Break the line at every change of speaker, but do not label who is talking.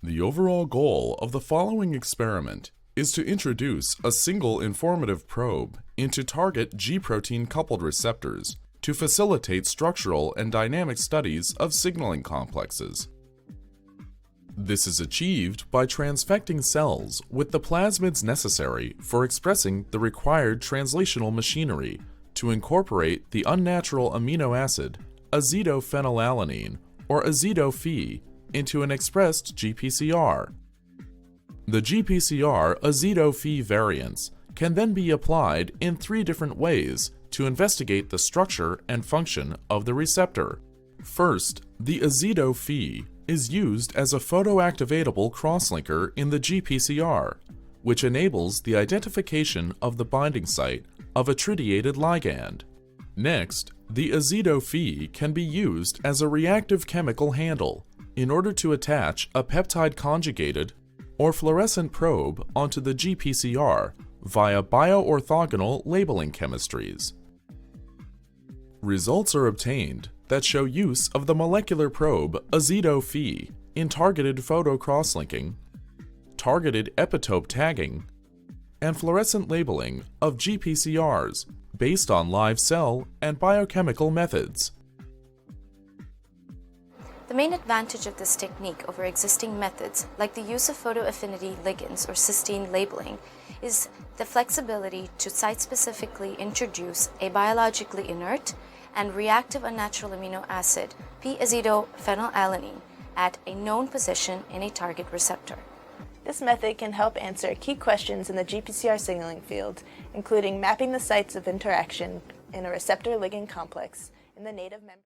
The overall goal of the following experiment is to introduce a single informative probe into target G protein-coupled receptors to facilitate structural and dynamic studies of signaling complexes. This is achieved by transfecting cells with the plasmids necessary for expressing the required translational machinery to incorporate the unnatural amino acid p-azido-Phenylalanine or azido-Phe into an expressed GPCR. The GPCR azido-Phe variants can then be applied in 3 different ways to investigate the structure and function of the receptor. First, the azido-Phe is used as a photoactivatable crosslinker in the GPCR, which enables the identification of the binding site of a tritiated ligand. Next, the azido-Phe can be used as a reactive chemical handle in order to attach a peptide-conjugated or fluorescent probe onto the GPCR via bioorthogonal labeling chemistries. Results are obtained that show use of the molecular probe azido-Phe in targeted photocrosslinking, targeted epitope tagging, and fluorescent labeling of GPCRs based on live cell and biochemical methods.
The main advantage of this technique over existing methods, like the use of photoaffinity ligands or cysteine labeling, is the flexibility to site-specifically introduce a biologically inert and reactive unnatural amino acid, p-azido-Phenylalanine, at a known position in a target receptor.
This method can help answer key questions in the GPCR signaling field, including mapping the sites of interaction in a receptor-ligand complex in the native membrane.